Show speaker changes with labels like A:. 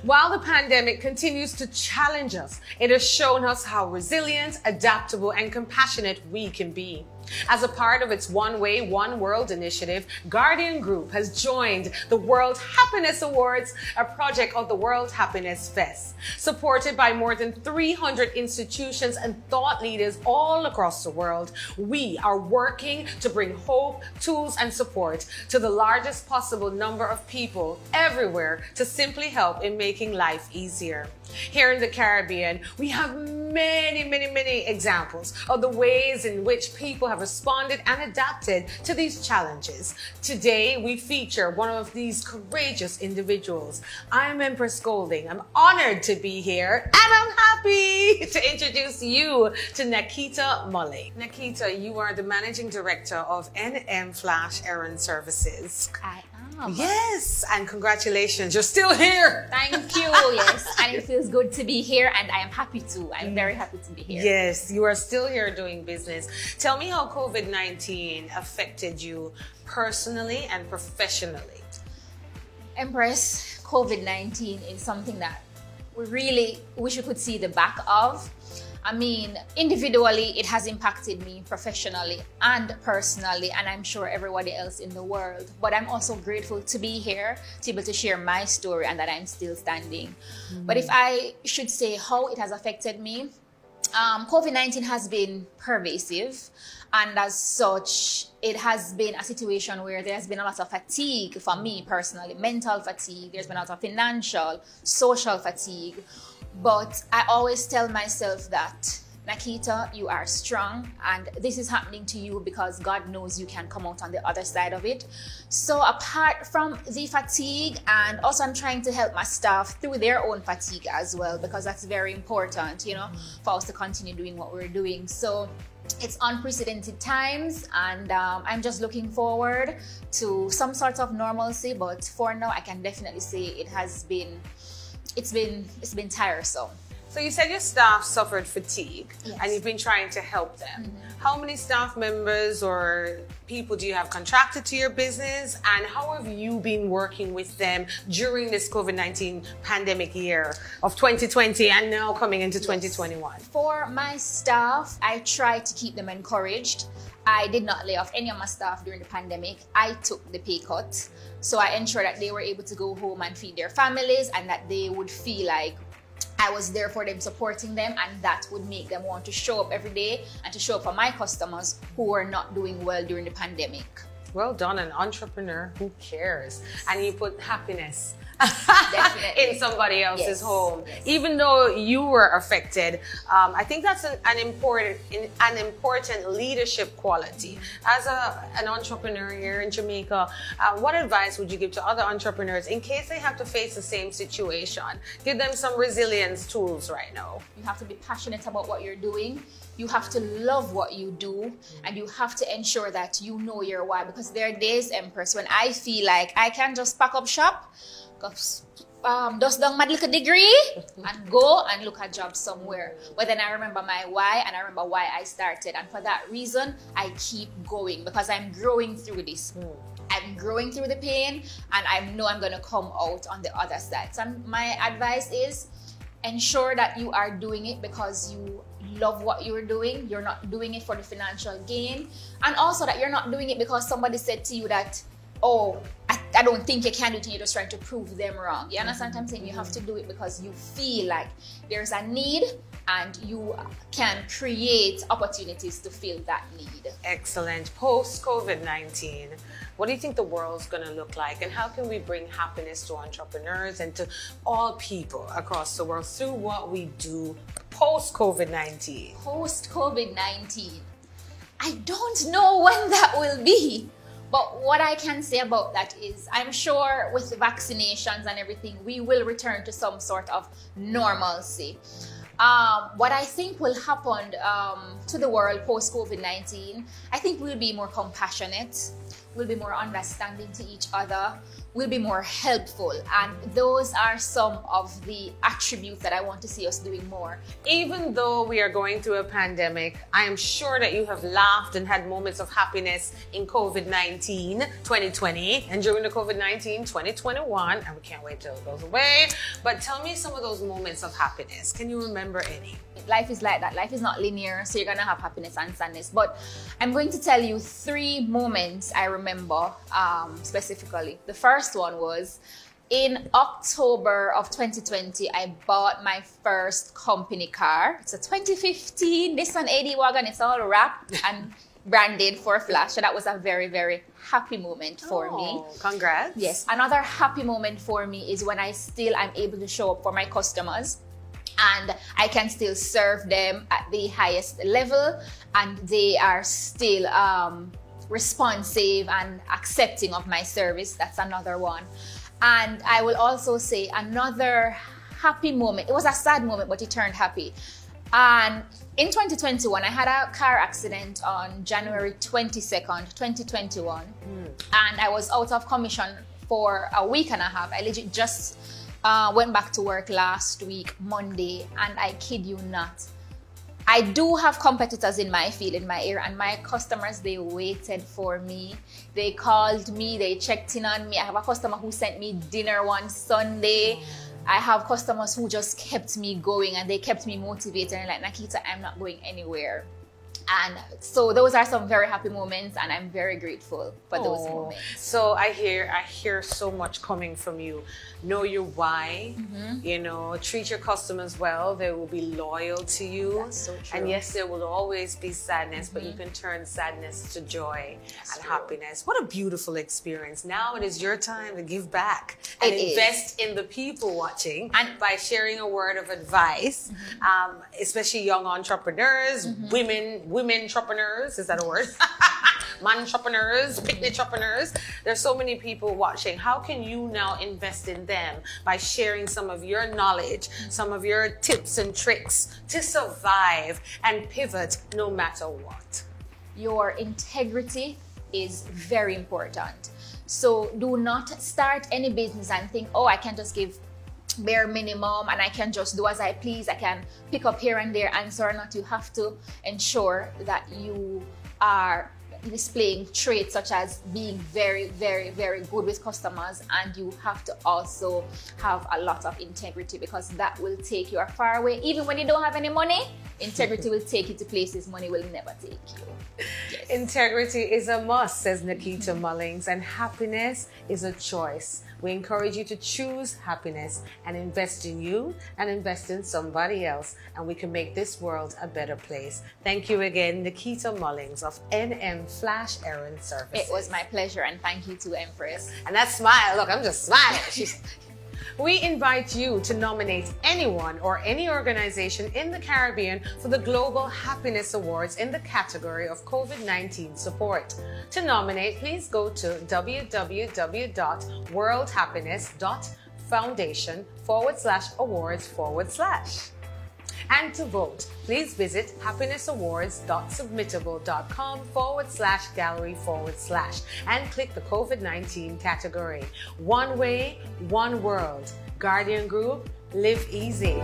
A: While the pandemic continues to challenge us, it has shown us how resilient, adaptable, and compassionate we can be. As a part of its One Way, One World initiative, Guardian Group has joined the World Happiness Awards, a project of the World Happiness Fest. Supported by more than 300 institutions and thought leaders all across the world, we are working to bring hope, tools, and support to the largest possible number of people everywhere to simply help in making life easier. Here in the Caribbean, we have many examples of the ways in which people have responded and adapted to these challenges. Today, we feature one of these courageous individuals. I'm Empress Golding. I'm honored to be here, and I'm happy to introduce you to Nakeita Mullings. Nakeita, you are the Managing Director of NM Flash Errand Services.
B: I am.
A: Yes, and congratulations, you're still here.
B: Thank you, yes. And it feels good to be here, and I am happy too. I'm very happy to be here.
A: Yes, you are still here doing business. Tell me how COVID-19 affected you personally and professionally.
B: Empress, COVID-19 is something that we really wish we could see the back of. I mean, individually, it has impacted me professionally and personally, and I'm sure everybody else in the world. But I'm also grateful to be here, to be able to share my story and that I'm still standing. But if I should say how it has affected me, COVID-19 has been pervasive, and as such, it has been a situation where there has been a lot of fatigue for me personally, mental fatigue, there's been a lot of financial, social fatigue. But I always tell myself that, Nakeita, you are strong, and this is happening to you because God knows you can come out on the other side of it. So apart from the fatigue, and also I'm trying to help my staff through their own fatigue as well, because that's very important, you know, for us to continue doing what we're doing. So it's unprecedented times, and I'm just looking forward to some sort of normalcy. But for now, I can definitely say it's been tiresome.
A: So you said your staff suffered fatigue,
B: yes,
A: and you've been trying to help them. How many staff members or people do you have contracted to your business, and how have you been working with them during this COVID-19 pandemic year of 2020 and now coming into 2021?
B: For my staff, I try to keep them encouraged. I did not lay off any of my staff during the pandemic. I took the pay cut. So I ensured that they were able to go home and feed their families, and that they would feel like I was there for them, supporting them, and that would make them want to show up every day and to show up for my customers who were not doing well during the pandemic.
A: Well done, an entrepreneur who cares. And you put happiness in somebody else's home.
B: Yes.
A: Even though you were affected, I think that's an important leadership quality. As an entrepreneur here in Jamaica, what advice would you give to other entrepreneurs in case they have to face the same situation? Give them some resilience tools right now.
B: You have to be passionate about what you're doing. You have to love what you do, and you have to ensure that you know your why, because there are days, Empress, when I feel like I can just pack up shop, dust down my little degree, and go and look at jobs somewhere. But then I remember my why, and I remember why I started, and for that reason, I keep going, because I'm growing through this. I'm growing through the pain, and I know I'm going to come out on the other side. So my advice is, ensure that you are doing it because you love what you're doing. You're not doing it for the financial gain, and also that you're not doing it because somebody said to you that, oh, I don't think you can do it, and you're just trying to prove them wrong. You understand what I'm saying? You have to do it because you feel like there's a need, and you can create opportunities to fill that need.
A: Excellent. Post COVID-19, what do you think the world's going to look like, and how can we bring happiness to entrepreneurs and to all people across the world through what we do post COVID-19?
B: Post COVID-19, I don't know when that will be. But what I can say about that is, I'm sure with the vaccinations and everything, we will return to some sort of normalcy. What I think will happen to the world post-COVID-19, I think we'll be more compassionate, we'll be more understanding to each other, we'll be more helpful. And those are some of the attributes that I want to see us doing more.
A: Even though we are going through a pandemic, I am sure that you have laughed and had moments of happiness in COVID-19 2020 and during the COVID-19 2021, and we can't wait till it goes away. But tell me some of those moments of happiness. Can you remember any?
B: Life is like that. Life is not linear, so you're gonna have happiness and sadness. But I'm going to tell you 3 moments I remember specifically. The first one was in October of 2020, I bought my first company car. It's a 2015 Nissan AD wagon. It's all wrapped and branded for Flash. So that was a very, very happy moment for me.
A: Congrats.
B: Yes. Another happy moment for me is when I'm able to show up for my customers and I can still serve them at the highest level and they are still responsive and accepting of my service. That's another one. And I will also say another happy moment. It was a sad moment, but it turned happy. And in 2021, I had a car accident on January 22nd, 2021. And I was out of commission for a week and a half. I legit just went back to work last week, Monday, and I kid you not. I do have competitors in my field, in my area, and my customers, they waited for me. They called me, they checked in on me. I have a customer who sent me dinner one Sunday. I have customers who just kept me going and they kept me motivated and like, Nakeita, I'm not going anywhere. And so those are some very happy moments and I'm very grateful for those moments.
A: So I hear so much coming from you. Know your why, you know, treat your customers well. They will be loyal to you.
B: That's so true.
A: And yes, there will always be sadness, but you can turn sadness to joy and happiness. What a beautiful experience. Now it is your time to give back and invest in the people watching and by sharing a word of advice, especially young entrepreneurs, women entrepreneurs, is that a word? Man entrepreneurs, picnic entrepreneurs. There's so many people watching. How can you now invest in them by sharing some of your knowledge, some of your tips and tricks to survive and pivot no matter what?
B: Your integrity is very important. So do not start any business and think, oh, I can just give bare minimum and I can just do as I please. I can pick up here and there, answer or not. You have to ensure that you are displaying traits such as being very, very, very good with customers, and you have to also have a lot of integrity because that will take you far away. Even when you don't have any money, integrity will take you to places money will never take you. Yes.
A: Integrity is a must, says Nakeita Mullings, and happiness is a choice. We encourage you to choose happiness and invest in you and invest in somebody else, and we can make this world a better place. Thank you again, Nakeita Mullings of NM Flash Errand Services.
B: It was my pleasure, and thank you to Empress.
A: And that smile, look, I'm just smiling. We invite you to nominate anyone or any organization in the Caribbean for the Global Happiness Awards in the category of COVID-19 support. To nominate, please go to www.worldhappiness.foundation/awards/. And to vote, please visit happinessawards.submittable.com/gallery/ and click the COVID-19 category. One way, one world. Guardian Group, live easy.